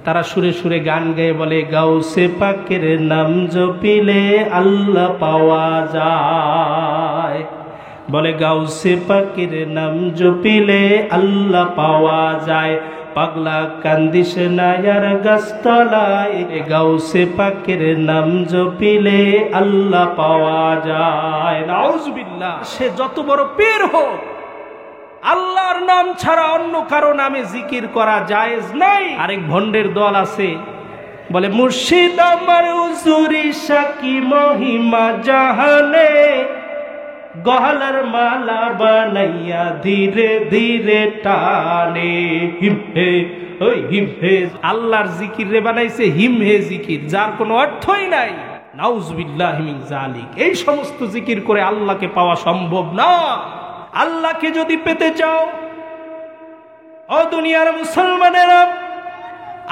তারা সুরে সুরে গান গেয়ে বলে, গাউসে পাকের নাম জপিলে আল্লাহ পাওয়া যায়। বলে গাউসে পাকের নাম জপিলে আল্লাহ পাওয়া যায়। পাগলা কান্দিস না আর গাছতলায়, গাউসে পাকের নাম জপিলে আল্লাহ পাওয়া যায়। নাউজুবিল্লাহ। সে যত বড় পীর হোক, আল্লাহর নাম ছাড়া অন্য কারো নামে জিকির করা জায়েজ নাই। আরেক ভণ্ডের দল আছে, বলে মুর্শিদ আমার হুজুরি সাকি মহিমা জাহানে, গহলার মালা বানাইয়া ধীরে ধীরে টানে। হিম হে ওই হিম হে, আল্লাহর জিকির রে বানাইছে হিম হে জিকির, যার কোনো অর্থই নাই। নাউজুবিল্লাহি মিন যালিক। এই সমস্ত জিকির করে আল্লাহকে পাওয়া সম্ভব না। আল্লাহকে যদি পেতে চাও, ও দুনিয়ার মুসলমানেরা,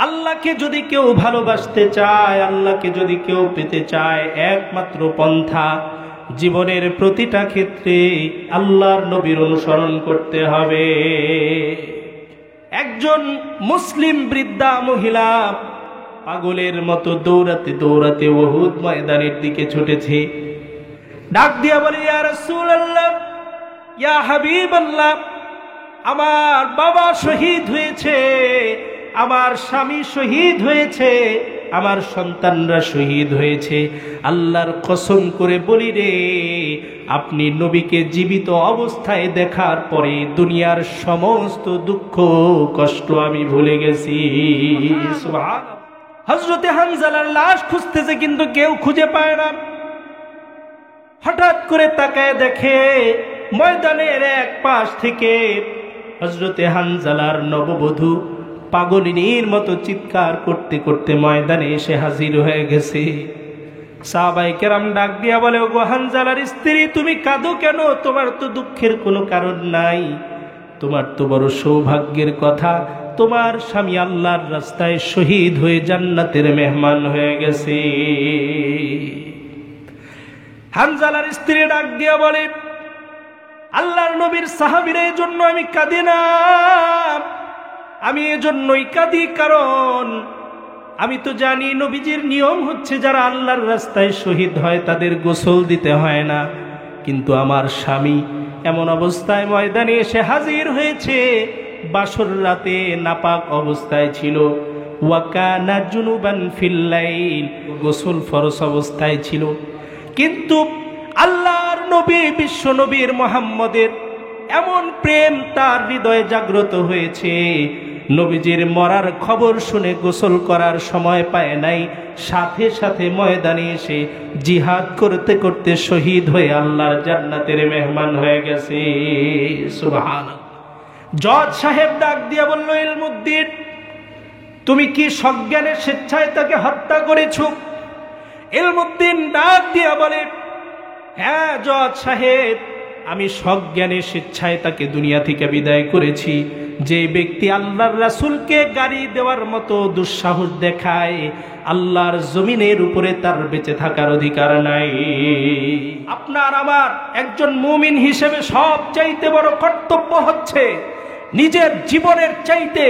আল্লাহকে যদি কেউ ভালোবাসতে চায়, আল্লাহকে যদি কেউ পেতে চায়, একমাত্র পন্থা জীবনের প্রতিটা ক্ষেত্রে আল্লাহর নবীর অনুসরণ করতে হবে। একজন মুসলিম বৃদ্ধা মহিলা পাগলের মতো দৌড়াতে দৌড়াতে উহুদ ময়দানের দিকে ছুটেছে। ডাক দিয়া বলে, ইয়া রাসূলুল্লাহ, ইয়া হাবিবাল্লাহ, আমার বাবা শহীদ হয়েছে, আমার স্বামী শহীদ হয়েছে, আমার সন্তানরা শহীদ হয়েছে। আল্লাহর কসম করে বলি রে, আপনি নবীকে জীবিত অবস্থায় দেখার পরে দুনিয়ার সমস্ত দুঃখ কষ্ট আমি ভুলে গেছি। সুবহানাল্লাহ। হযরতে হানজালার লাশ খুঁজতেছে, কিন্তু কেউ খুঁজে পায় না। হঠাৎ করে তাকায় দেখে ময়দানের এক পাশ থেকে হযরতে হানজালার নববধূ পাগলিনীর মতো চিৎকার করতে করতে ময়দানে এসে হাজির হয়ে গেছে। সাহাবায়ে কেরাম ডাক দিয়া বলে, ওগো হানজালার স্ত্রী, তুমি কাঁদো কেন? তোমার তো দুঃখের কোনো কারণ নাই। তোমার তো বড় সৌভাগ্যের কথা, তোমার স্বামী আল্লাহর রাস্তায় শহীদ হয়ে জান্নাতের মেহমান হয়ে গেছে। হানজালার স্ত্রী ডাক দিয়া বলে, আল্লাহর নবীর সাহাবীরা এই জন্য আমি কাঁদি না, আমি এজন্যই কাঁদি কারণ আমি তো জানি নবীজির নিয়ম হচ্ছে যারা আল্লাহর রাস্তায় শহীদ হয় তাদের গোসল দিতে হয় না, কিন্তু আমার স্বামী এমন অবস্থায় ময়দানে এসে হাজির হয়েছে, বাসর রাতে নাপাক অবস্থায় ছিল, ওয়াকানা জুনুবান ফিল লাইল, গোসল ফরজ অবস্থায় ছিল। কিন্তু আল্লাহর নবী বিশ্ব নবীর মুহাম্মদের এমন প্রেম তার হৃদয়ে জাগ্রত হয়েছে, নবীজির মরার খবর শুনে গোসল করার সময় পায় নাই, সাথে সাথে ময়দানে এসে জিহাদ করতে করতে শহীদ হয়ে আল্লাহর জান্নাতের মেহমান হয়ে গেছে। সুবহানাল্লাহ। জজ সাহেব ডাক দিয়া বলল, ইলমুদ্দিন, তুমি কি সজ্ঞানে স্বেচ্ছায় তাকে হত্যা করেছো? ইলমুদ্দিন ডাক দিয়া বলে, হ্যাঁ জজ সাহেব, আমি সজ্ঞানে স্বেচ্ছায় তাকে দুনিয়া থেকে বিদায় করেছি। যে ব্যক্তি আল্লাহর রাসূলকে গাড়ি দেওয়ার মতো দুঃসাহস দেখায়, আল্লাহর জমিনের উপরে তার বেঁচে থাকার অধিকার নাই। আপনার আমার একজন মুমিন হিসেবে সবচাইতে বড় কর্তব্য হচ্ছে নিজের জীবনের চাইতে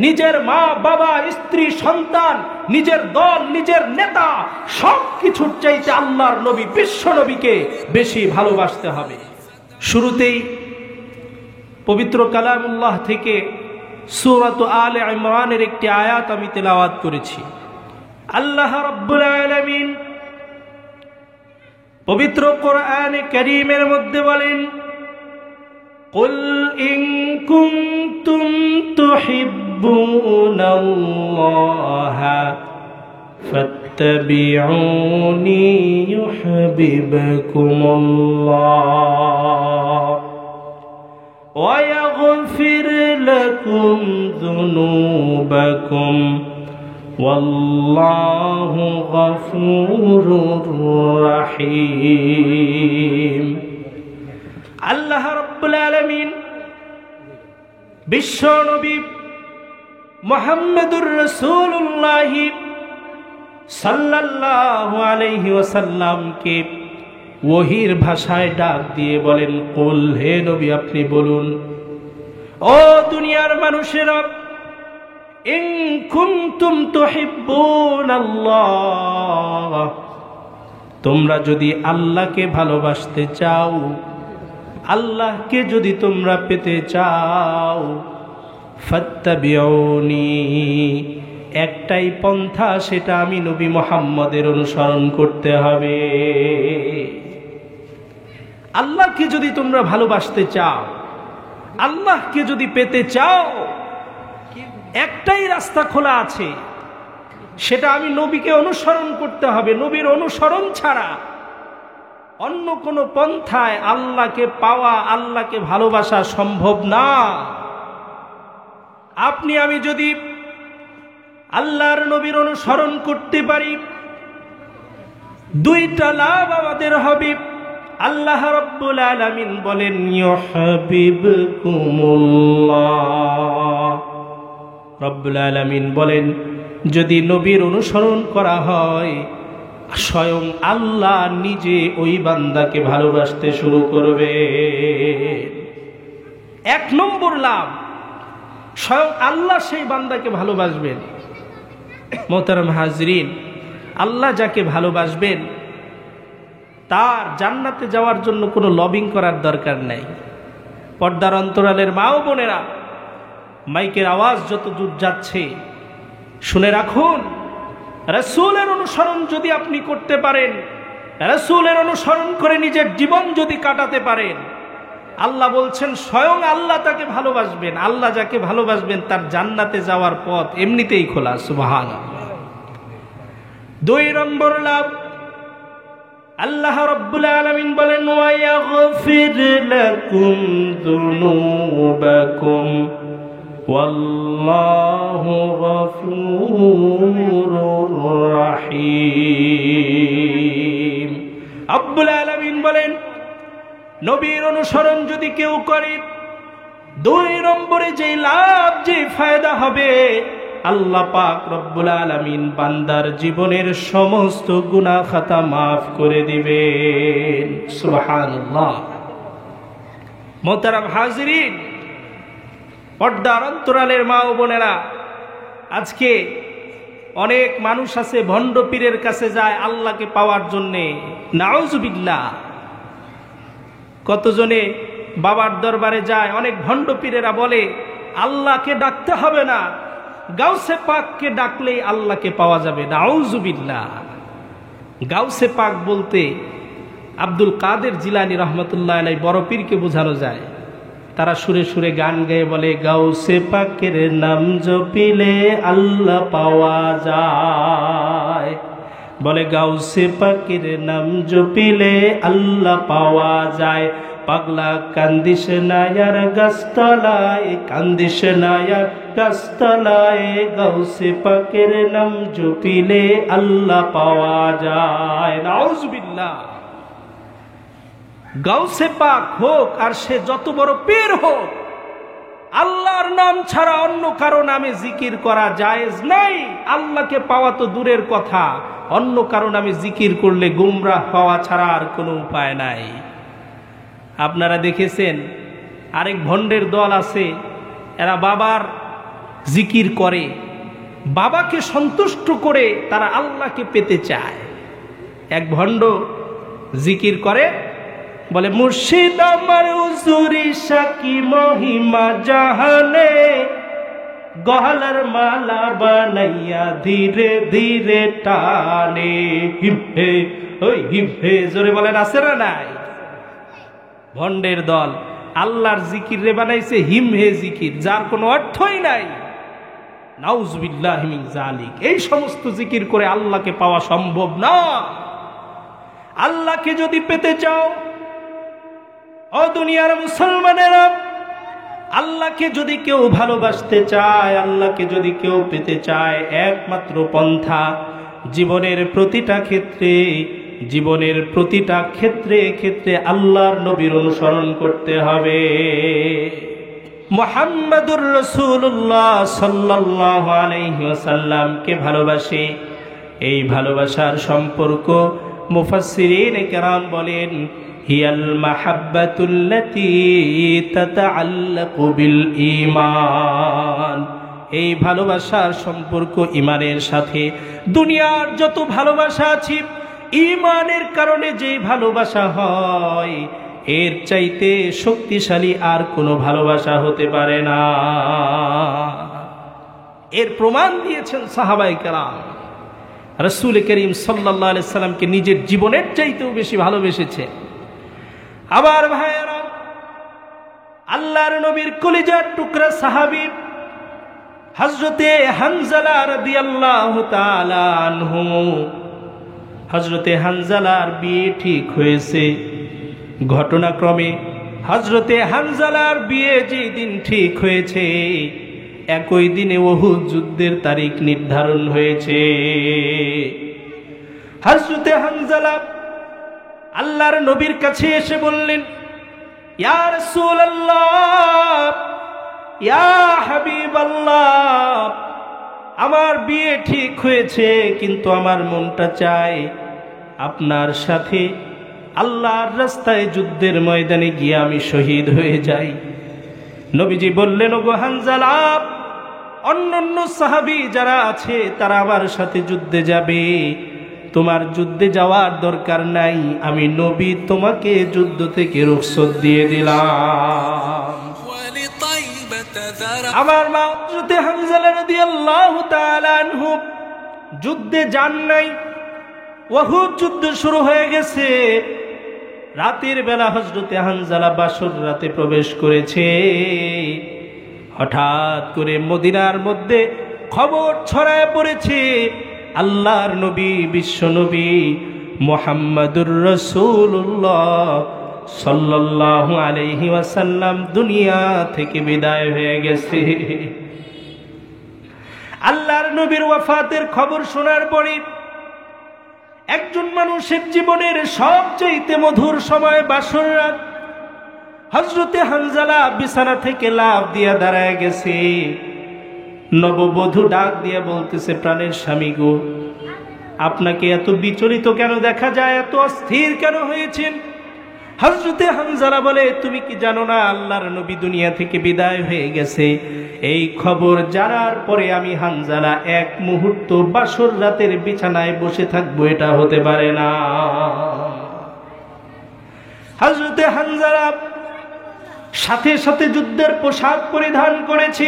নিজের মা বাবা স্ত্রী সন্তান নিজের দল নিজের নেতা সবকিছুর চাইতে আল্লাহর নবী বিশ্ব নবীকে বেশি ভালোবাসতে হবে। শুরুতেই পবিত্র কালামুল্লাহ থেকে সূরাত আলে ইমরানের একটি আয়াত আমি তেলাওয়াত করেছি। আল্লাহ রাব্বুল আলামিন পবিত্র কোরআনে কারীমের মধ্যে বলেন, কুল ইন কুনতুম তুহিব্বুনাল্লাহা ফাত্তাবিউনি ইউহিব্বুকুমুল্লাহ ওয়া ইয়াগফির লাকুম যুনুবাকুম ওয়াল্লাহু গফুরুর রহিম। আল্লাহ রাব্বুল আলামিন বিশ্ব নবী মুহাম্মদুর রাসূলুল্লাহ সাল্লাল্লাহু আলাইহি ওয়াসাল্লামকে ওহীর ভাষায় ডাক দিয়ে বলেন, কুল, হে নবী আপনি বলুন, ও দুনিয়ার মানুষেরা, ইন কুনতুম তুহিব্বুনাল্লাহ, তোমরা যদি আল্লাহকে ভালোবাসতে চাও, আল্লাহকে যদি তোমরা পেতে চাও, ফাত্তাবিউনি, একটাই পন্থা, সেটা আমি নবী মুহাম্মদের অনুসরণ করতে হবে। আল্লাহকে যদি তোমরা ভালোবাসতে চাও, আল্লাহকে যদি পেতে চাও, একটাই রাস্তা খোলা আছে, সেটা আমি নবীকে অনুসরণ করতে হবে। নবীর অনুসরণ ছাড়া অন্য কোনো পন্থায় আল্লাহকে পাওয়া, আল্লাহকে ভালোবাসা সম্ভব না। আপনি আমি যদি আল্লাহর নবীর অনুসরণ করতে পারি, দুইটা লাভ আমাদের হবে। আল্লাহ রাব্বুল আলামিন বলেন, ইউহিব্বুকুমুল্লাহ, রব্বুল আলামিন বলেন, যদি নবীর অনুসরণ করা হয়, স্বয়ং আল্লাহ নিজে ওই বান্দাকে ভালোবাসতে শুরু করবে। এক নম্বর লাভ, স্বয়ং আল্লাহ সেই বান্দাকে ভালোবাসবেন। মোহতারাম হাজরিন, আল্লাহ যাকে ভালোবাসবেন তার জান্নাতে যাওয়ার জন্য কোনো লবিং করার দরকার নাই। পর্দার অন্তরালের মা ও বোনেরা, মাইকের আওয়াজ যত দূর যাচ্ছে শুনে রাখুন, রাসূলের অনুসরণ যদি আপনি করতে পারেন, রাসূলের অনুসরণ করে নিজের জীবন যদি কাটাতে পারেন, আল্লাহ বলছেন স্বয়ং আল্লাহ তাকে ভালোবাসবেন। আল্লাহ যাকে ভালোবাসবেন তার জান্নাতে যাওয়ার পথ এমনিতেই খোলা। সুবহানাল্লাহ। দুই নম্বর লাভ, আল্লাহ রাব্বুল আলামিন বলেন, ওয়া ইয়াগফির লাকুম যুনুবাকুম ওয়াল্লাহু গফুরুর রহিম। রব্বুল আলামিন বলেন, নবীর অনুসরণ যদি কেউ করে, দুই নম্বরে যে লাভ, যে ফায়দা হবে, আল্লাহ পাক রব্বুল আলামিন বান্দার জীবনের সমস্ত গুনাহ খাতা মাফ করে দিবেন। সুবহানাল্লাহ। মোহতারাম হাজরিন, পর্দার অন্তরালের মা ও বোনেরা, আজকে অনেক মানুষ আছে ভণ্ড পীরের কাছে যায় আল্লাহকে পাওয়ার জন্যে। নাউজুবিল্লাহ। কতজনে বাবার দরবারে যায়, অনেক ভণ্ড পীরেরা বলে আল্লাহকে ডাকতে হবে না, গাউসে পাককে ডাকলেই আল্লাহকে পাওয়া যাবে। নাউজুবিল্লাহ। গাউসে পাক বলতে আব্দুল কাদের জিলানী রহমতুল্লাহ আলাইহি বড় পীরকে বোঝানো যায়। তারা সুরে সুরে গান গেয়ে বলে, গাউসে পাকের নাম জপিলে আল্লাহ পাওয়া যায়। বলে, গাউসে পাকের নাম জপিলে আল্লাহ পাওয়া যায়। পাগলা কান্দিস নায়ার গাছতলায়, কান্দিস নায়ার গাছতলায়, গাউসে পাকের নাম জপিলে আল্লাহ পাওয়া যায়। নাউজুবিল্লাহ। গাউসে পাক হোক আর সে যত বড় পীর হোক, আল্লাহর নাম ছাড়া অন্য কারো নামে জিকির করা জায়েজ নাই। আল্লাহকে পাওয়া তো দূরের কথা, অন্য কারো নামে জিকির করলে গুমরাহ হওয়া ছাড়া আর কোনো উপায় নাই। আপনারা দেখেছেন আরেক ভণ্ডের দল আছে, এরা বাবার জিকির করে, বাবাকে সন্তুষ্ট করে তারা আল্লাহকে পেতে চায়। এক ভণ্ড জিকির করে, বলে, মুর্শিদ আমার হুজুরি সাকি মহিমা জাহানে, গহলার মালা বানাইয়া ধীরে ধীরে টানে। হিম হে, ওই হিম হে, জোরে বলেন, আছে না নাই? ভণ্ডের দল আল্লাহর জিকির রে বানাইছে হিম হে জিকির, যার কোনো অর্থই নাই। নাউজুবিল্লাহি মিন যালিক। এই সমস্ত জিকির করে আল্লাহকে পাওয়া সম্ভব না। আল্লাহকে যদি পেতে চাও, ও দুনিয়ার মুসলমানেরা, আল্লাহকে যদি কেউ ভালোবাসতে চায়, আল্লাহকে যদি কেউ পেতে চায়, একমাত্র পন্থা, জীবনের প্রতিটা ক্ষেত্রে, জীবনের প্রতিটা ক্ষেত্রে ক্ষেত্রে আল্লাহর নবীর অনুসরণ করতে হবে। মুহাম্মাদুর রাসূলুল্লাহ সাল্লাল্লাহু আলাইহি ওয়াসাল্লামকে ভালোবাসে। এই ভালোবাসার সম্পর্ক মুফাসসিরিন কেরাম বলেন, হিয়াল মাহাব্বাতুল্লাতী তাতাআল্লাকু বিল ঈমান। এই ভালোবাসার সম্পর্ক ইমানের সাথে। দুনিয়ার যত ভালোবাসা আছে, ইমানের কারণে যে ভালোবাসা হয়, এর চাইতে শক্তিশালী আর কোনো ভালোবাসা হতে পারে না। এর প্রমাণ দিয়েছেন সাহাবায়ে কেরাম। রাসূল করিম সাল্লাল্লাহু আলাইহি সাল্লামকে নিজের জীবনের চাইতেও বেশি ভালোবেসেছে। আবার ভাইয়েরা, আল্লাহর নবীর কলিজার টুকরা সাহাবী হযরতে হানজালা রাদিয়াল্লাহু তাআলা আনহু, হযরতে হানজালার বিয়ে ঠিক হয়েছে। ঘটনাক্রমে হযরতে হানজালার বিয়ে যেই দিন ঠিক হয়েছে, একই দিনে উহুদ যুদ্ধের তারিখ নির্ধারণ হয়েছে। হযরতে হানজালা আল্লাহর নবীর কাছে এসে বললেন, ইয়া রাসূলুল্লাহ, ইয়া হাবিবাল্লাহ, আমার বিয়ে ঠিক হয়েছে, কিন্তু আমার মনটা চায় আপনার সাথে আল্লাহর রাস্তায় যুদ্ধের ময়দানে গিয়ে আমি শহীদ হয়ে যাই। নবীজি বললেন, ওগো হানজালা, অন্যান্য সাহাবী যারা আছে তারা আমার সাথে যুদ্ধে যাবে, তোমার যুদ্ধে যাওয়ার দরকার নাই, আমি নবী তোমাকে যুদ্ধ থেকে রুখসত দিয়ে দিলাম। আমার মা হযরতে হানজালা রাদিয়াল্লাহু তাআলা আনহু যুদ্ধে যান নাই। উহুদ যুদ্ধ শুরু হয়ে গেছে। রাতের বেলা হযরতে হানজালা বাসর রাতে প্রবেশ করেছে। হঠাৎ করে মদিনার মধ্যে খবর ছড়ায় পড়েছে, আল্লাহর নবী, বিশ্ব নবী মুহাম্মাদুর রাসূলুল্লাহ সাল্লাল্লাহু আলাইহি ওয়াসাল্লাম দুনিয়া থেকে বিদায় হয়ে গেছে। আল্লাহর নবীর ওয়াফাতের খবর শোনার পরে একজন মানুষের জীবনের সবচেয়ে মধুর সময় বাসর রাত। হযরতে হানজালা বিছানা থেকে লাফ দিয়া দাঁড়ায় গেছে। নববধূ ডাক দিয়া বলতেছে, প্রাণের স্বামী গো, আপনাকে এত বিচলিত কেন দেখা যায়, এত অস্থির কেন হয়েছেন? হযরতে হানজালা বলে, তুমি কি জানো না আল্লাহর নবী দুনিয়া থেকে বিদায় হয়ে গেছে? এই খবর জানার পরে আমি হানজালা এক মুহূর্ত বাসর রাতের বিছানায় বসে থাকবো, এটা হতে পারে না। হযরতে হানজালা সাথে সাথে যুদ্ধের পোশাক পরিধান করেছে,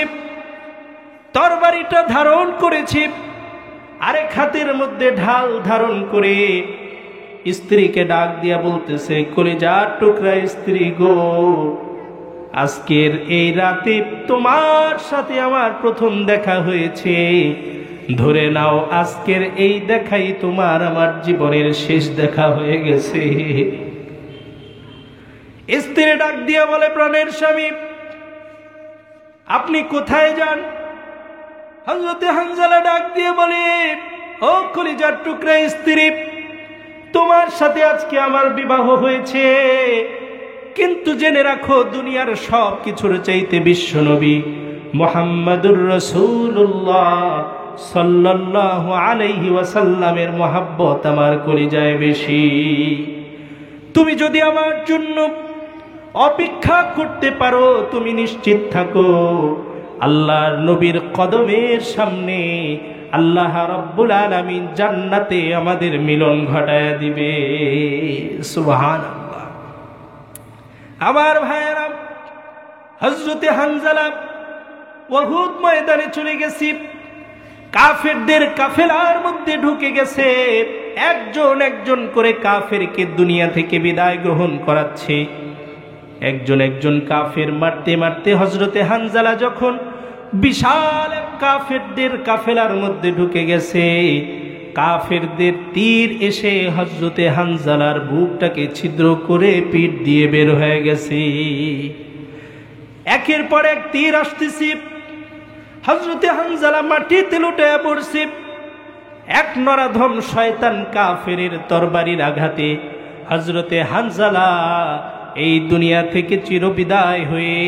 তরবারিটা ধারণ করেছে, আরেক হাতের মধ্যে ঢাল ধারণ করে স্ত্রীকে ডাক দিয়া বলতেছে, কলিজার টুকরা স্ত্রী গো, আজকের এই রাতে তোমার সাথে আমার প্রথম দেখা হয়েছে, ধরে নাও আজকের এই দেখাই তোমার আমার জীবনের শেষ দেখা হয়ে গেছে। স্ত্রী ডাক দিয়া বলে, প্রাণের স্বামী, আপনি কোথায় যান? হযরতে হানজালা ডাক দিয়ে বলে, ও কলিজার টুকরা স্ত্রী, তোমার সাথে আজকে আমার বিবাহ হয়েছে, কিন্তু জেনে রাখো দুনিয়ার সব কিছুর চাইতে বিশ্বনবী মুহাম্মাদুর রাসূলুল্লাহ সাল্লাল্লাহু আলাইহি ওয়াসাল্লামের মহব্বত আমার কলিজায় বেশি। তুমি যদি আমার জন্য অপেক্ষা করতে পারো, তুমি নিশ্চিত থাকো আল্লাহর নবীর কদমের সামনে আল্লাহ রাব্বুল আলামিন জান্নাতে আমাদের মিলন ঘটায় দিবে। সুবহানাল্লাহ। আমার ভাইয়েরা, হযরতে হানজালা উহুদ ময়দানে চলে গেছে, কাফেরদের কাফেলার মধ্যে ঢুকে গেছে, একজন একজন করে কাফেরকে দুনিয়া থেকে বিদায় গ্রহণ করাচ্ছে। একজন একজন কাফের মারতে মারতে হযরতে হানজালা যখন বিশাল কাফেরদের কাফেলার মধ্যে ঢুকে গেছে, কাফেরদের তীর এসে হযরতে হানজালার বুকটাকে ছিদ্র করে পিঠ দিয়ে বের হয়ে গেছে। একের পর এক তীর আসতেছে, হযরতে হানজালা মাটিতে লুটে পড়ছে। এক নরাধম শয়তান কাফেরের তরবারির আঘাতে হযরতে হানজালা এই দুনিয়া থেকে চিরবিদায় হয়ে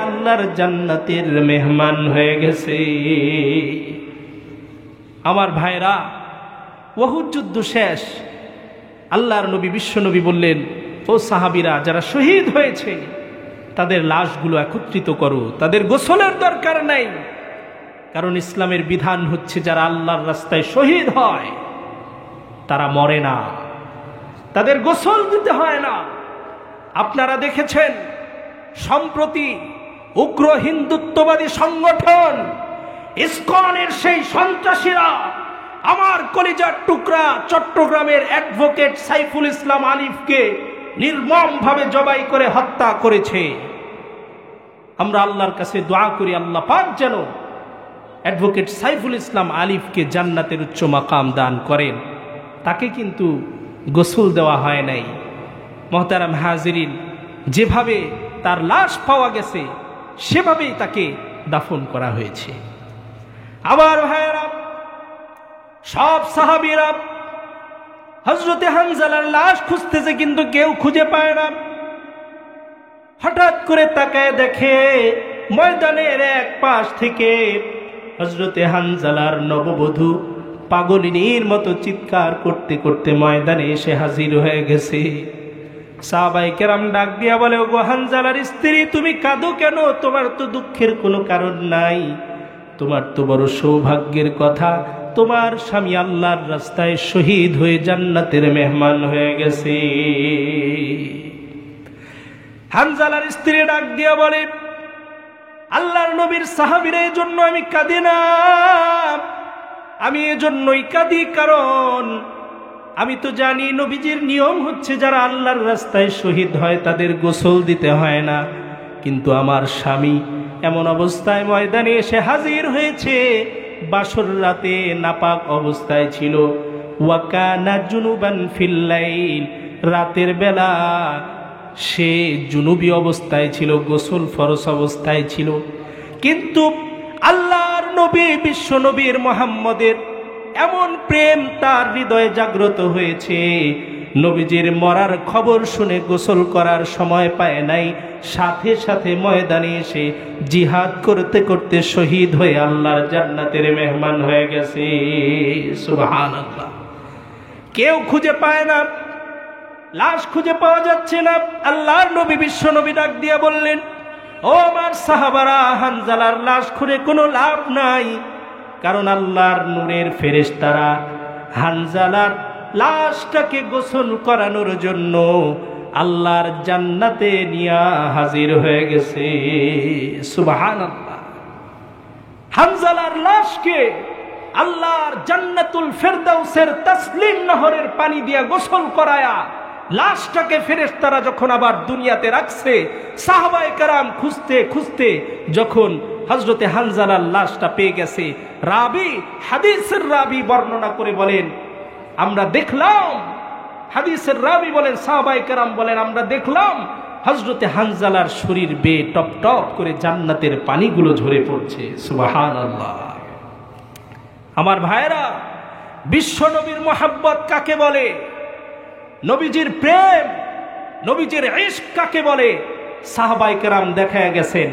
আল্লাহর জান্নাতের মেহমান হয়ে গেছে। আমার ভাইরা, উহুদ যুদ্ধ শেষ। আল্লাহর নবী বিশ্বনবী বললেন, ও সাহাবীরা, যারা শহীদ হয়েছে তাদের লাশগুলো একত্রিত করো, তাদের গোসলের দরকার নাই, কারণ ইসলামের বিধান হচ্ছে যারা আল্লাহর রাস্তায় শহীদ হয় তারা মরে না, তাদের গোসল দিতে হয় না। আপনারা দেখেছেন সম্প্রতি উগ্র হিন্দুত্ববাদী সংগঠন ইসকনের সেই সন্ত্রাসীরা আমার কলিজার টুকরা চট্টগ্রামের অ্যাডভোকেট সাইফুল ইসলাম আলিফকে নির্মমভাবে জবাই করে হত্যা করেছে। আমরা আল্লাহর কাছে দোয়া করি আল্লাহ পাক যেন অ্যাডভোকেট সাইফুল ইসলাম আলিফকে জান্নাতের উচ্চ মাকাম দান করেন। তাকে কিন্তু গোসল দেওয়া হয় নাই। মোহতারাম হাজিরিন, যেভাবে তার লাশ পাওয়া গেছে সেভাবেই তাকে দাফন করা হয়েছে। আবার ভাইয়েরা, সব সাহাবীরা হযরতে হানজালার লাশ খুঁজতেছে কিন্তু কেউ খুঁজে পায় না। হঠাৎ করে তাকায় দেখে ময়দানের এক পাশ থেকে হযরতে হানজালার নববধূ পাগলিনীর মতো চিৎকার করতে করতে ময়দানে এসে হাজির হয়ে গেছে। সাহাবায়ে কেরাম ডাক দিয়া বলে, ওগো হানজালার স্ত্রী, তুমি কাঁদো কেন? তোমার তো দুঃখের কোনো কারণ নাই। তোমার তো বড় সৌভাগ্যের কথা, তোমার স্বামী আল্লাহর রাস্তায় শহীদ হয়ে জান্নাতের মেহমান হয়ে গেছে। হানজালার স্ত্রী ডাক দিয়া বলে, আল্লাহর নবীর সাহাবীরা এই জন্য আমি কাঁদি না, আমি এজন্যই কাঁদি কারণ আমি তো জানি নবীজির নিয়ম হচ্ছে যারা আল্লাহর রাস্তায় শহীদ হয় তাদের গোসল দিতে হয় না, কিন্তু আমার স্বামী এমন অবস্থায় ময়দানে এসে হাজির হয়েছে, বাসর রাতে নাপাক অবস্থায় ছিল। ওয়াকানা জুনুবান ফিল লাইল, রাতের বেলা সে জুনুবি অবস্থায় ছিল, গোসল ফরজ অবস্থায় ছিল। কিন্তু আল্লাহর নবী বিশ্ব নবীর মুহাম্মদের এমন প্রেম তার হৃদয়ে জাগ্রত হয়েছে, নবীজির মরার খবর শুনে গোসল করার সময় পায় নাই, সাথে সাথে ময়দানে এসে জিহাদ করতে করতে শহীদ হয়ে আল্লাহর জান্নাতের মেহমান হয়ে গেছে। সুবহানাল্লাহ। কেউ খুঁজে পায় না, লাশ খুঁজে পাওয়া যাচ্ছে না। আল্লাহর নবী বিশ্ব নবী ডাক দিয়া বললেন, ও আমার সাহাবারা, হানজালার লাশ খুঁজে কোনো লাভ নাই, কারণ আল্লাহর নূরের ফেরেশতারা হানজালার লাশটাকে গোসল করানোর জন্য আল্লাহর জান্নাতে নিয়া হাজির হয়ে গেছে। সুবহানাল্লাহ। হানজালার লাশকে আল্লাহর জান্নাতুল ফেরদাউসের তাসলিম নহরের পানি দিয়া গোসল করায়া লাশটাকে ফেরেশতারা যখন আবার দুনিয়াতে রাখছে, সাহাবায়ে কেরাম খুঁজতে খুঁজতে যখন হযরতে হানজালার লাশটা পেয়ে গেছে, রাবি হাদিসের রাবি বর্ণনা করে বলেন, আমরা দেখলাম, হাদিসের রাবি বলেন, সাহাবায়ে কেরাম বলেন, আমরা দেখলাম হযরতে হানজালার শরীর বেয়ে টপ টপ করে জান্নাতের পানিগুলো ঝরে পড়ছে। সুবহানাল্লাহ। আমার ভাইরা, বিশ্ব নবীর মহব্বত কাকে বলে, নবীজির প্রেম, নবীজির ইশক কাকে বলে, সাহাবায়ে কেরাম দেখায় গেছেন।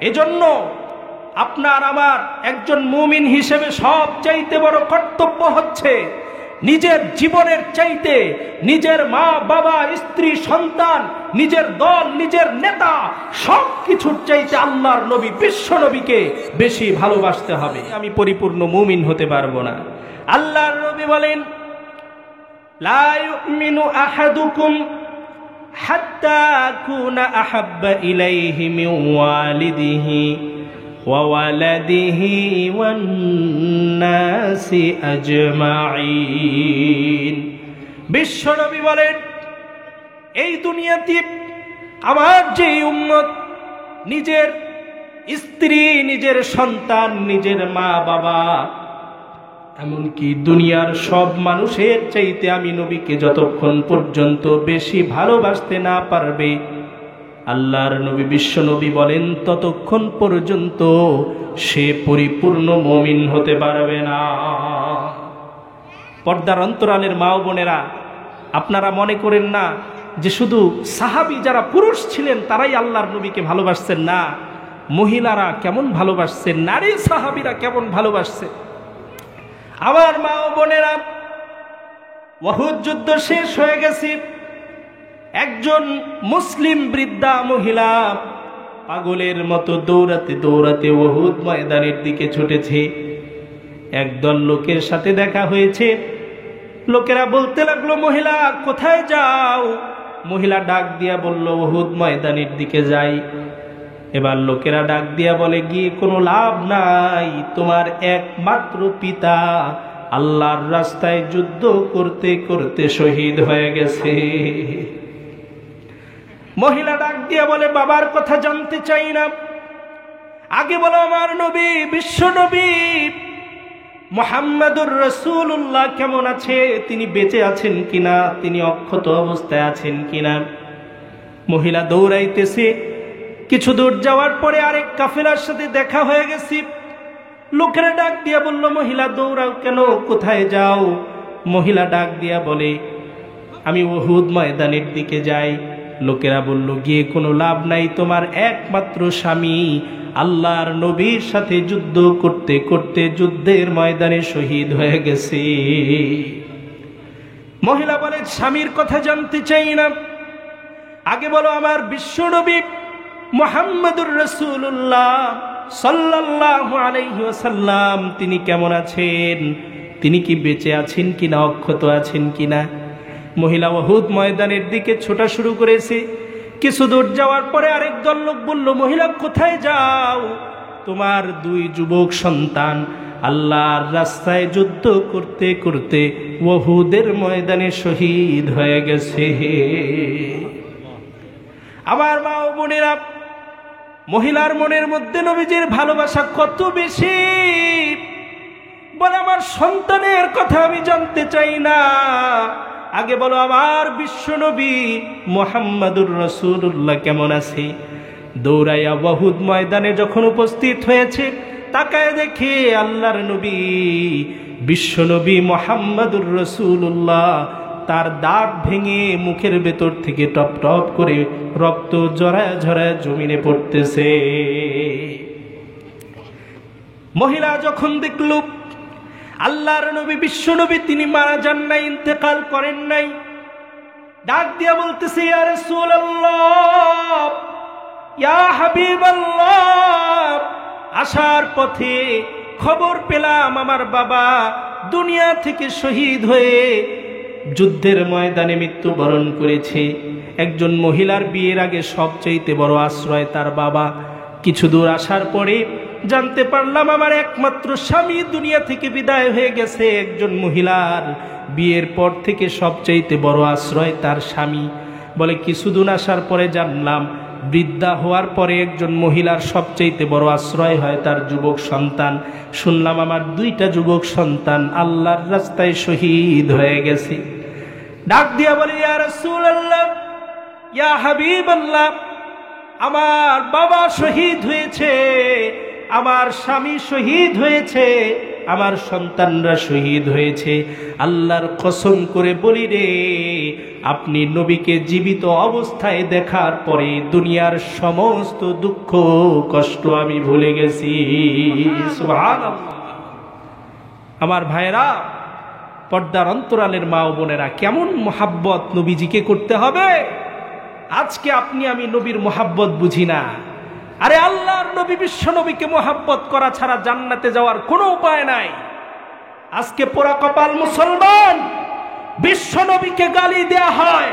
এজন্য আপনার আমার একজন মুমিন হিসেবে সবচাইতে বড় কর্তব্য হচ্ছে নিজের জীবনের চাইতে নিজের মা বাবা স্ত্রী সন্তান নিজের দল নিজের নেতা সবকিছুর চাইতে আল্লাহর নবী বিশ্ব নবীকে বেশি ভালোবাসতে হবে। আমি পরিপূর্ণ মুমিন হতে পারবো না। আল্লাহর নবী বলেন, লা ইউমিনু আহাদুকুম হাত্তা আকুনা আহাব্বা ইলাইহি মিন ওয়ালিদিহি ওয়া ওয়ালাদিহি ওয়ান নাসি আজমাইন। বিশ্ব নবী বলেন, এই দুনিয়াতে আমার যে উম্মত নিজের স্ত্রী নিজের সন্তান নিজের মা বাবা এমনকি দুনিয়ার সব মানুষের চাইতে আমি নবীকে যতক্ষণ পর্যন্ত বেশি ভালোবাসতে না পারবে, আল্লাহর নবী বিশ্ব নবী বলেন ততক্ষণ পর্যন্ত সে পরিপূর্ণ মুমিন হতে পারবে না। পর্দার অন্তরালের মা ও বোনেরা, আপনারা মনে করেন না যে শুধু সাহাবী যারা পুরুষ ছিলেন তারাই আল্লাহর নবীকে ভালোবাসছেন, না, মহিলারা কেমন ভালোবাসছেন, নারী সাহাবীরা কেমন ভালোবাসছেন। আমার মা ও বোনেরা, উহুদ যুদ্ধ শেষ হয়ে গেছে, একজন মুসলিম বৃদ্ধা মহিলা পাগলের মতো দৌড়াতে দৌড়াতে উহুদ ময়দানের দিকে ছুটেছে। একদল লোকের সাথে দেখা হয়েছে। লোকেরা বলতে লাগলো, মহিলা কোথায় যাও? মহিলা ডাক দিয়া বলল, উহুদ ময়দানের দিকে যাই। এবার লোকেরা ডাক দিয়া বলে, গিয়ে কোনো লাভ নাই, তোমার একমাত্র পিতা আল্লাহর রাস্তায় যুদ্ধ করতে করতে শহীদ হয়ে গেছে। মহিলা ডাক দিয়া বলে, বাবার কথা জানতে চাই না, আগে বলো আমার নবী, বিশ্ব নবী মুহাম্মাদুর রাসূলুল্লাহ কেমন আছে? তিনি বেঁচে আছেন কিনা, তিনি অক্ষত অবস্থায় আছেন কিনা? মহিলা দৌড়াইতেছে। কিছু দূর যাওয়ার পরে আরেক কাফেলার সাথে দেখা হয়ে গেছে। লোকেরা ডাক দিয়া বলল, মহিলা দৌড়াও কেন, কোথায় যাও? মহিলা ডাক দিয়া বলে, আমি উহুদ ময়দানের দিকে যাই। লোকেরা বলল, গিয়ে কোনো লাভ নাই, তোমার একমাত্র স্বামী আল্লাহর নবীর সাথে যুদ্ধ করতে করতে যুদ্ধের ময়দানে শহীদ হয়ে গেছে। মহিলা বলে, স্বামীর কথা জানতে চাই না, আগে বলো আমার বিশ্ব নবী মুহাম্মাদুর রাসূলুল্লাহ সাল্লাল্লাহু আলাইহি ওয়াসাল্লাম তিনি কেমন আছেন? তিনি কি বেঁচে আছেন কিনা, অক্ষত আছেন কিনা? মহিলা উহুদ ময়দানের দিকে ছোটা শুরু করেছে। কিছু দূর যাওয়ার পরে আরেক দল লোক বলল, মহিলা কোথায় যাও? তোমার দুই যুবক সন্তান আল্লাহর রাস্তায় যুদ্ধ করতে করতে উহুদের ময়দানে শহীদ হয়ে গেছে। আমার মা ও বোনেরা, মহিলার মনের মধ্যে নবীজির ভালোবাসা কত বেশি। বলে, আমার সন্তানের কথা আমি জানতে চাই না, আগে বলো আমার বিশ্ব নবী মুহাম্মাদুর রাসূলুল্লাহ কেমন আছে? দৌড়াইয়া উহুদ ময়দানে যখন উপস্থিত হয়েছে, তাকায় দেখে আল্লাহর নবী বিশ্ব নবী মুহাম্মাদুর রাসূলুল্লাহ তার দাঁত ভেঙে মুখের ভেতর থেকে টপ টপ করে রক্ত ঝরায় ঝরায় জমিনে পড়তেছে। মহিলা যখন দেখল আল্লাহর নবী বিশ্ব নবী তিনি মারা যান নাই, ইন্তেকাল করেন নাই, ডাক দিয়া বলতেছে, ইয়া রাসূলুল্লাহ, ইয়া হাবিবাল্লাহ, আসার পথে খবর পেলাম আমার বাবা দুনিয়া থেকে শহীদ হয়ে যুদ্ধের ময়দানে মৃত্যুবরণ করেছে। একজন মহিলার বিয়ের আগে সবচাইতে বড় আশ্রয় তার বাবা। কিছু দূর আসার পরে জানতে পারলাম আমার একমাত্র স্বামী দুনিয়া থেকে বিদায় হয়ে গেছে। একজন মহিলার বিয়ের পর থেকে সবচাইতে বড় আশ্রয় তার স্বামী। বলে, কিছুদিন আসার পরে জানলাম বৃদ্ধা হওয়ার পরে একজন মহিলার সবচাইতে বড় আশ্রয় হয় তার যুবক সন্তান। শুনলাম আমার দুইটা যুবক সন্তান আল্লাহর রাস্তায় শহীদ হয়ে গেছে। ডাক দিয়া বলে, ইয়া রাসূলুল্লাহ, ইয়া হাবিবাল্লাহ, আমার বাবা শহীদ হয়েছে, আমার স্বামী শহীদ হয়েছে, আমার সন্তানরা শহীদ হয়েছে। আল্লাহর কসম করে বলি রে, আপনি নবীকে জীবিত অবস্থায় দেখার পরে দুনিয়ার সমস্ত দুঃখ কষ্ট আমি ভুলে গেছি। সুবহানাল্লাহ। আমার ভাইরা, পর্দার অন্তরালের মা ও বোনেরা, কেমন মোহাব্বত নবীজিকে করতে হবে। আজকে আপনি আমি নবীর মোহাব্বত বুঝি না। আরে আল্লাহর নবী বিশ্ব নবীকে মোহাব্বত করা ছাড়া জান্নাতে যাওয়ার কোনো উপায় নাই। আজকে পোড়া কপাল মুসলমান, বিশ্ব নবীকে গালি দেয়া হয়,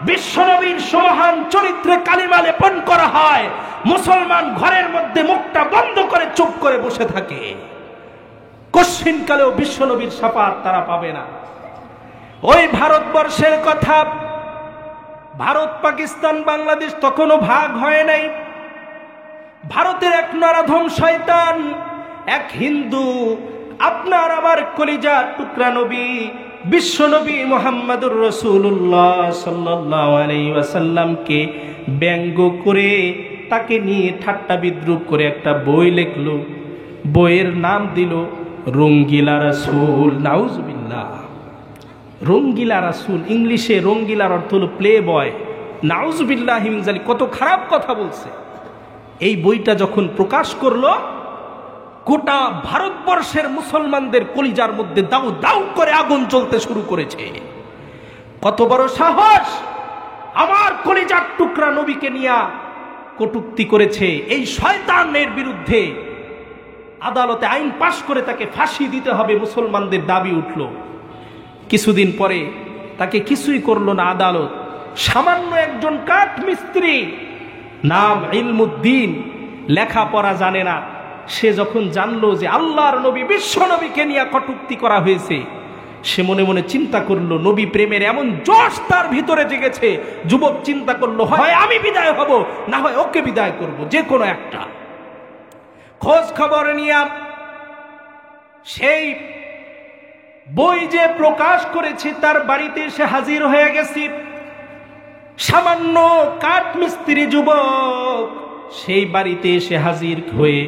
বিশ্ব নবীর সুমহান চরিত্রে কালিমা লেপন করা হয়, মুসলমান ঘরের মধ্যে মুখটা বন্ধ করে চুপ করে বসে থাকে। কশ্চিনকালেও বিশ্ব নবীর শাফাত তারা পাবে না। ওই ভারতবর্ষের কথা, ভারত পাকিস্তান বাংলাদেশ তখনও ভাগ হয় নাই। ভারতের এক নরাধম শয়তান, এক হিন্দু, আপনার আমার কলিজার টুকরা নবী বিশ্ব নবী মুহাম্মাদুর রাসূলুল্লাহ সাল্লাল্লাহু আলাইহি ওয়াসাল্লামকে ব্যঙ্গ করে তাকে নিয়ে ঠাট্টা বিদ্রূপ করে একটা বই লিখলো। বইয়ের নাম দিল রঙ্গিলা রাসূল। নাউজুবিল্লাহ। রঙ্গিলা রাসূল, ইংলিশে রঙ্গিলার অর্থ হলো প্লে বয়। নাউজুবিল্লাহি মিন যালিক, কত খারাপ কথা বলছে। এই বইটা যখন প্রকাশ করলো, গোটা ভারতবর্ষের মুসলমানদের কলিজার মধ্যে দাউ দাউ করে আগুন জ্বলতে শুরু করেছে। কত বড় সাহস! আমার কলিজার টুকরা নবীকে নিয়া কটূক্তি করেছে, এই শয়তানের বিরুদ্ধে আদালতে আইন পাশ করে তাকে ফাঁসি দিতে হবে, মুসলমানদের দাবি উঠল। কিছুদিন পরে তাকে কিছুই করলো না আদালত। সামান্য একজন কাঠ মিস্ত্রি, নাম ইলমুদ্দিন, লেখাপড়া জানে না, সে যখন জানলো যে আল্লাহর নবী বিশ্ব নবীকে নিয়ে কটূক্তি করা হয়েছে, সে মনে মনে চিন্তা করলো, নবী প্রেমের এমন জোশ তার ভিতরে জেগেছে, যুবক চিন্তা করলো, হয় আমি বিদায় হব, না হয় ওকে বিদায় করব, যে কোনো একটা। খোঁজ খবর নিয়ে সেই বই যে প্রকাশ করেছে তার বাড়িতে এসে হাজির হয়ে গেছি। সামান্য কাঠ মিস্ত্রি যুবক সেই বাড়িতে এসে হাজির হয়ে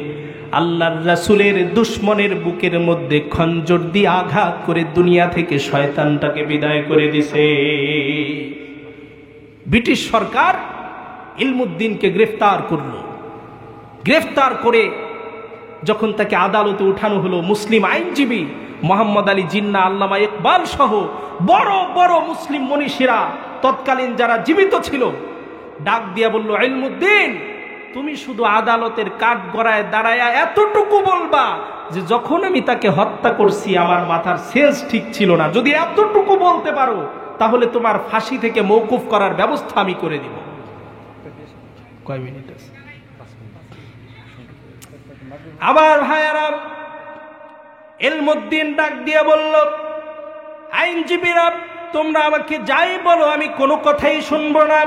আল্লাহর রাসূলের দুশমনের বুকের মধ্যে খঞ্জর দিয়ে আঘাত করে দুনিয়া থেকে শয়তানটাকে বিদায় করে দিছে। ব্রিটিশ সরকার ইলমুদ্দিনকে গ্রেফতার করল। গ্রেফতার করে যখন তাকে আদালতে উঠানো হলো, মুসলিম আইনজীবী মোহাম্মদ আলী জিন্নাহ, আল্লামা ইকবাল সহ বড় বড় মুসলিম মনীষীরা তৎকালীন যারা জীবিত ছিল ডাক দিয়া বলল, ইলমুদ্দিন, তুমি শুধু আদালতের কাঠ গড়ায় দাঁড়ায়া এতটুকু বলবা যে যখন আমি তাকে হত্যা করছি আমার মাথার সেন্স ঠিক ছিল না। যদি এতটুকু বলতে পারো তাহলে তোমার ফাঁসি থেকে মওকুফ করার ব্যবস্থা আমি করে দিব। কয় মিনিট আছে? আবার ভাইয়ারা, ইলমুদ্দিন ডাক দিয়ে বলল, আইনজীবীরা তোমরা আমাকে যাই বলো আমি কোনো কথাই শুনবো না,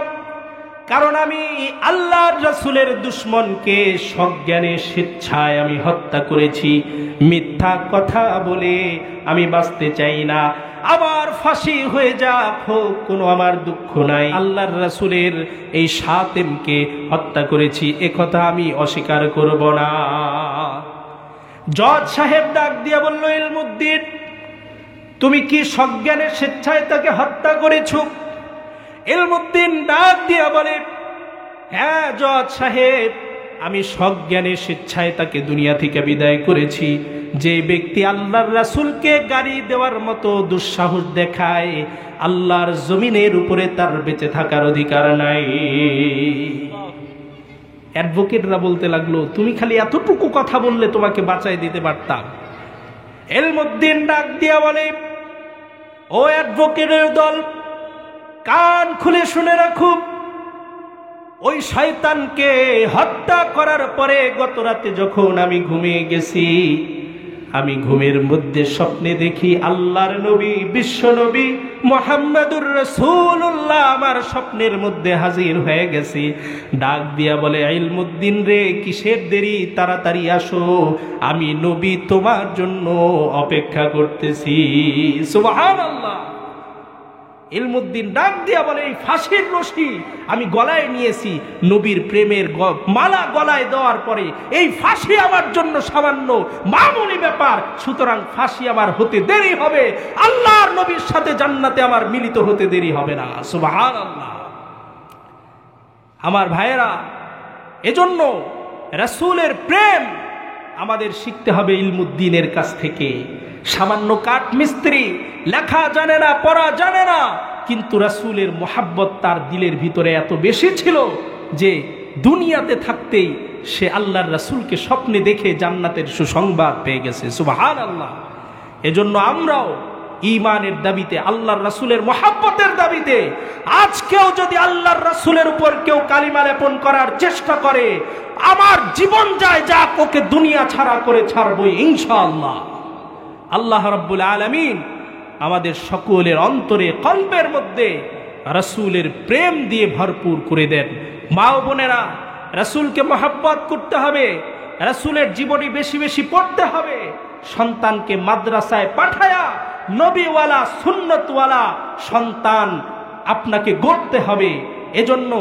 কারণ আমি আল্লাহর রাসূলের দুশমনকে সজ্ঞানে স্বেচ্ছায় আমি হত্যা করেছি। মিথ্যা কথা বলে আমি বাঁচতে চাই না, আবার ফাঁসি হয়ে যাক হোক, কোনো আমার দুঃখ নাই। আল্লাহর রাসূলের এই সাতেমকে হত্যা করেছি, এ কথা আমি অস্বীকার করব না। জজ সাহেব ডাক দিয়ে বলল, ইলমুদ্দিন, তুমি কি সজ্ঞানে স্বেচ্ছায় তাকে হত্যা করেছ? ইলমুদ্দিন ডাক দিয়া বলে, হ্যাঁ জজ সাহেব, আমি সজ্ঞানে স্বেচ্ছায় তাকে দুনিয়া থেকে বিদায় করেছি। যে ব্যক্তি আল্লাহর রাসূলকে গাড়ি দেওয়ার মতো দুঃসাহস দেখায়, আল্লাহর জমিনের উপরে তার বেঁচে থাকার অধিকার নাই। অ্যাডভোকেটরা বলতে লাগলো, তুমি খালি এতটুকু কথা বললে তোমাকে বাঁচাই দিতে পারতাম। ইলমুদ্দিন ডাক দিয়া বলে, ও অ্যাডভোকেটের দল, কান খুলে শুনে রাখো, ওই শয়তানকে হত্যা করার পরে গত রাতে যখন আমি ঘুমিয়ে গেছি, আমি ঘুমের মধ্যে স্বপ্নে দেখি আল্লাহর নবী বিশ্ব নবী মুহাম্মদুর রাসূলুল্লাহ আমার স্বপ্নের মধ্যে হাজির হয়ে গেছে। ডাক দিয়া বলে, ইলমুদ্দিন রে, কিসের দেরি, তাড়াতাড়ি আসো, আমি নবী তোমার জন্য অপেক্ষা করতেছি। সুবহানাল্লাহ। ইলমুদ্দিন ডাক দিয়া বলে, এই ফাঁসির রশি আমি গলায় নিয়েছি, নবীর প্রেমের মালা গলায় দেওয়ার পরে এই ফাঁসি আমার জন্য সামান্য মামুলি ব্যাপার, সুতরাং ফাঁসি আমার হতে দেরি হবে, আল্লাহর নবীর সাথে জান্নাতে আমার মিলিত হতে দেরি হবে না। সুবহানাল্লাহ। আমার ভাইয়েরা, এজন্য রাসূলের প্রেম আমাদের শিখতে হবে ইলমুদ্দিনের কাছ থেকে। সামান্য কাঠ মিস্ত্রি, লেখা জানে না, পড়া জানে না, কিন্তু রাসূলের মোহাব্বত তার দিলের ভিতরে এত বেশি ছিল যে দুনিয়াতে থাকতেই সে আল্লাহর রাসূলকে স্বপ্নে দেখে জান্নাতের সুসংবাদ পেয়ে গেছে। সুবহানাল্লাহ। এজন্য আমরাও ঈমানের দাবিতে, আল্লাহর রাসূলের মোহাব্বতের দাবিতে, আজকেও যদি আল্লাহর রাসূলের উপর কেউ কালিমা লেপন করার চেষ্টা করে, আমার জীবন যায় যাক, ওকে দুনিয়া ছাড়া করে ছাড়বই ইনশাআল্লাহ। আল্লাহ রাব্বুল আলামিন আমাদের সকলের অন্তরে, কলবের মধ্যে রাসূলের প্রেম দিয়ে ভরপুর করে দেন। মা ও বোনেরা, রাসূলকে মহব্বত করতে হবে, রাসূলের জীবনী বেশি বেশি পড়তে হবে, সন্তানকে মাদ্রাসায় পাঠায়া নবীওয়ালা সুন্নতওয়ালা সন্তান আপনাকে গড়তে হবে। এজন্য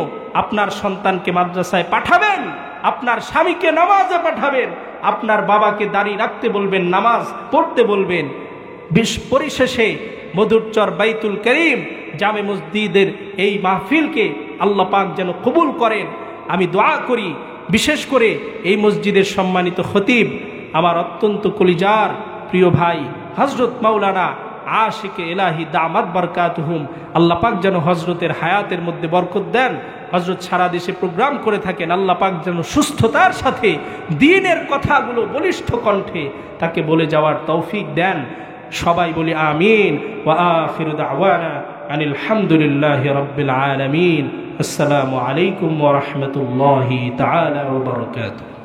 আপনার সন্তানকে মাদ্রাসায় পাঠাবেন, আপনার স্বামীকে নামাজে পাঠাবেন, আপনার বাবাকে দাড়ি রাখতে বলবেন, নামাজ পড়তে বলবেন। পরিশেষে মধুরচর বাইতুল করিম জামে মসজিদের এই মাহফিলকে আল্লাহ পাক যেন কবুল করেন, আমি দোয়া করি। বিশেষ করে এই মসজিদের সম্মানিত খতিব, আমার অত্যন্ত কলিজার প্রিয় ভাই হযরত মাওলানা আশিকে ইলাহি দামাত বরকাতুহুম, আল্লাহ পাক যেন হযরতের হায়াতের মধ্যে বরকত দেন। হযরত সারা দেশে প্রোগ্রাম করে থাকেন, আল্লাহ পাক যেন সুস্থতার সাথে দ্বীনের কথাগুলো বলিষ্ঠ কণ্ঠে তাকে বলে যাওয়ার তৌফিক দেন। সবাই বলি আমিন। ওয়া আখিরু দাওয়ানা আনিল হামদুলিল্লাহি রাব্বিল আলামিন। আসসালামু আলাইকুম ওয়া রাহমাতুল্লাহি তাআলা ওয়া বারাকাতুহু।